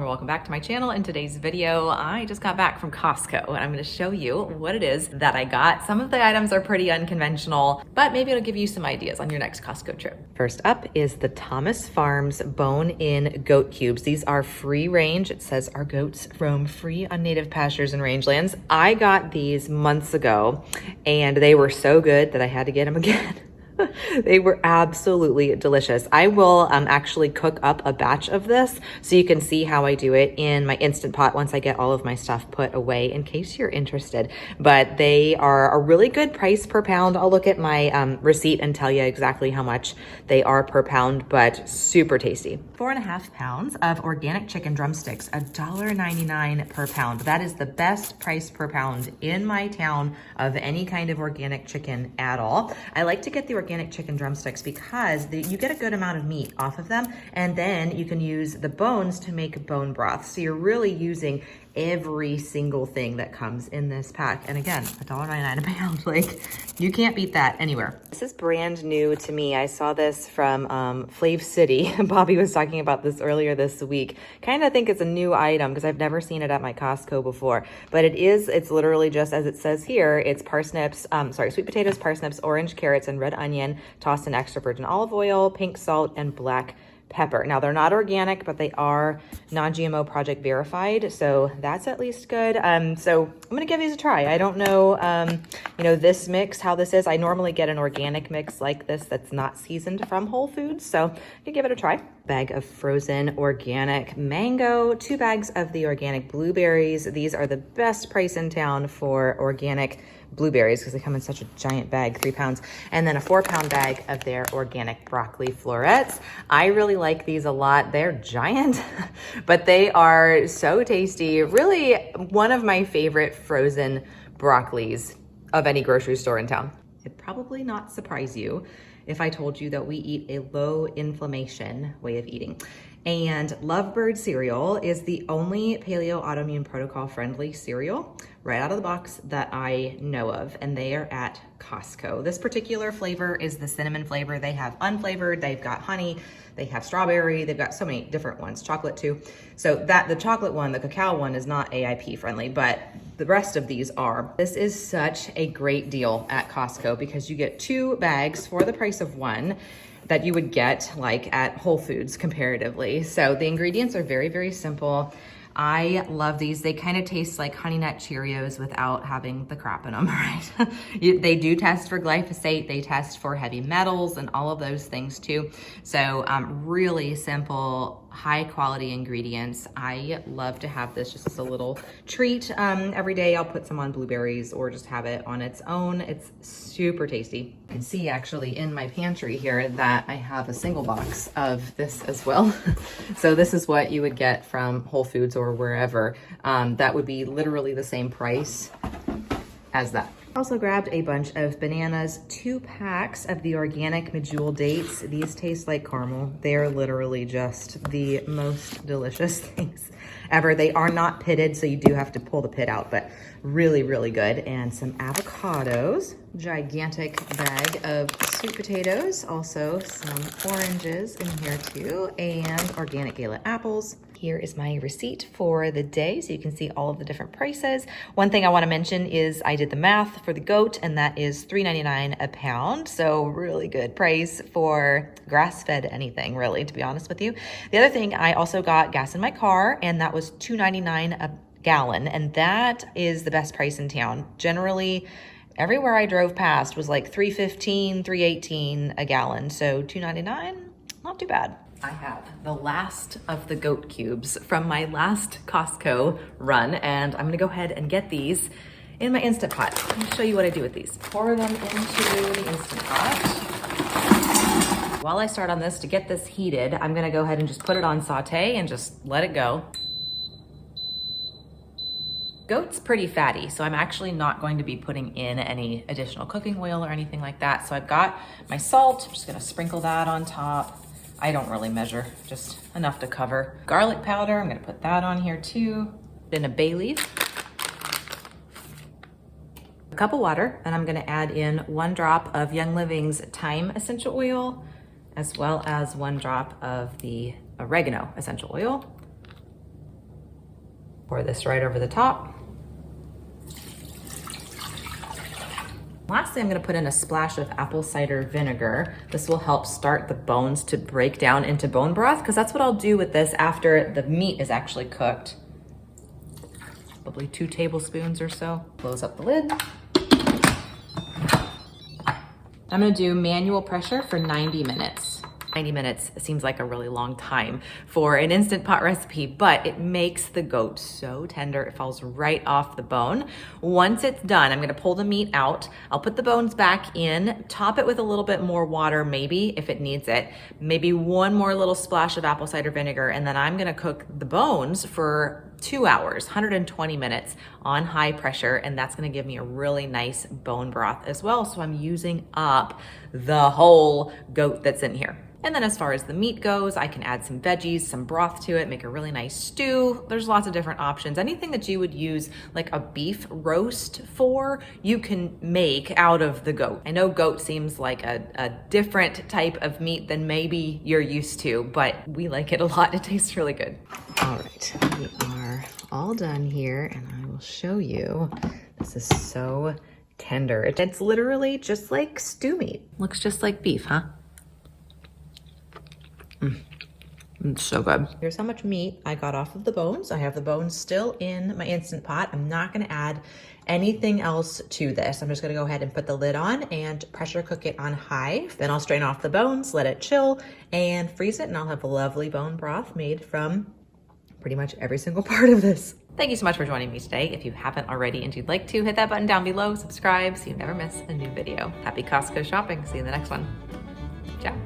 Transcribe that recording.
or welcome back to my channel. In today's video, I just got back from Costco and I'm going to show you what it is that I got. Some of the items are pretty unconventional, but maybe it'll give you some ideas on your next Costco trip. First up is the Thomas Farms bone-in goat cubes. These are free range. It says our goats roam free on native pastures and rangelands. I got these months ago and they were so good that I had to get them again. They were absolutely delicious. I will actually cook up a batch of this so you can see how I do it in my Instant Pot once I get all of my stuff put away, in case you're interested. But they are a really good price per pound. I'll look at my receipt and tell you exactly how much they are per pound, but super tasty. 4.5 pounds of organic chicken drumsticks, $1.99 per pound. That is the best price per pound in my town of any kind of organic chicken at all. I like to get the organic chicken drumsticks because you get a good amount of meat off of them, and then you can use the bones to make bone broth. So you're really using every single thing that comes in this pack. And again, $1.99 a pound. Like, you can't beat that anywhere. This is brand new to me. I saw this from Flav City. Bobby was talking about this earlier this week. Kind of think it's a new item because I've never seen it at my Costco before. But it's literally just as it says here. It's parsnips, sweet potatoes, parsnips, orange carrots, and red onion tossed in extra virgin olive oil, pink salt, and black pepper. Now, they're not organic, but they are non-GMO project verified, so that's at least good. So I'm gonna give these a try. I don't know, this mix, how this is. I normally get an organic mix like this that's not seasoned from Whole Foods, so I could give it a try. Bag of frozen organic mango, 2 bags of the organic blueberries. These are the best price in town for organic blueberries because they come in such a giant bag, 3 pounds, and then a 4-pound bag of their organic broccoli florets. I really like these a lot. They're giant, but they are so tasty. Really one of my favorite frozen broccolis of any grocery store in town. It'd probably not surprise you if I told you that we eat a low inflammation way of eating. And Lovebird cereal is the only paleo autoimmune protocol friendly cereal right out of the box that I know of, and they are at Costco. This particular flavor is the cinnamon flavor. They have unflavored, they've got honey, they have strawberry, they've got so many different ones, chocolate too. So the chocolate one, the cacao one, is not AIP friendly, but the rest of these are. This is such a great deal at Costco because you get 2 bags for the price of 1 that you would get like at Whole Foods comparatively. So the ingredients are very, very simple. I love these. They kind of taste like Honey Nut Cheerios without having the crap in them, right? They do test for glyphosate. They test for heavy metals and all of those things too. So really simple, high quality ingredients. I love to have this just as a little treat every day. I'll put some on blueberries or just have it on its own. It's super tasty. You can see actually in my pantry here that I have a single box of this as well. So this is what you would get from Whole Foods or wherever. That would be literally the same price as that. Also grabbed a bunch of bananas, 2 packs of the organic medjool dates. These taste like caramel. They're literally just the most delicious things ever. They are not pitted, so you do have to pull the pit out, but really, really good. And some avocados, gigantic bag of sweet potatoes, also some oranges in here too, and organic Gala apples. Here is my receipt for the day, so you can see all of the different prices. One thing I want to mention is I did the math for the goat, and that is $3.99 a pound. So really good price for grass-fed anything, really, to be honest with you. The other thing, I also got gas in my car, and that was $2.99 a gallon, and that is the best price in town. Generally, everywhere I drove past was like $3.15, $3.18 a gallon. So $2.99, not too bad. I have the last of the goat cubes from my last Costco run, and I'm gonna go ahead and get these in my Instant Pot. Let me show you what I do with these. Pour them into the Instant Pot. While I start on this, to get this heated, I'm gonna go ahead and just put it on saute and just let it go. Goat's pretty fatty, so I'm actually not going to be putting in any additional cooking oil or anything like that. So I've got my salt, I'm just gonna sprinkle that on top. I don't really measure, just enough to cover. Garlic powder, I'm gonna put that on here too. Then a bay leaf. A cup of water, and I'm gonna add in 1 drop of Young Living's thyme essential oil, as well as 1 drop of the oregano essential oil. Pour this right over the top. Lastly, I'm gonna put in a splash of apple cider vinegar. This will help start the bones to break down into bone broth, because that's what I'll do with this after the meat is actually cooked. Probably 2 tablespoons or so. Close up the lid. I'm gonna do manual pressure for 90 minutes. 90 minutes seems like a really long time for an Instant Pot recipe, but it makes the goat so tender. It falls right off the bone. Once it's done, I'm gonna pull the meat out. I'll put the bones back in, top it with a little bit more water, maybe if it needs it, maybe 1 more little splash of apple cider vinegar, and then I'm gonna cook the bones for 2 hours, 120 minutes on high pressure, and that's gonna give me a really nice bone broth as well. So I'm using up the whole goat that's in here. And then as far as the meat goes, I can add some veggies, some broth to it, make a really nice stew. There's lots of different options. Anything that you would use like a beef roast for, you can make out of the goat. I know goat seems like a different type of meat than maybe you're used to, but we like it a lot. It tastes really good. All right, we are all done here, and I will show you. This is so tender. It's literally just like stew meat. Looks just like beef, huh? It's so good. Here's how much meat I got off of the bones. I have the bones still in my Instant Pot. I'm not gonna add anything else to this. I'm just gonna go ahead and put the lid on and pressure cook it on high. Then I'll strain off the bones, let it chill, and freeze it, and I'll have a lovely bone broth made from pretty much every single part of this. Thank you so much for joining me today. If you haven't already and you'd like to, hit that button down below, subscribe so you never miss a new video. Happy Costco shopping. See you in the next one. Ciao.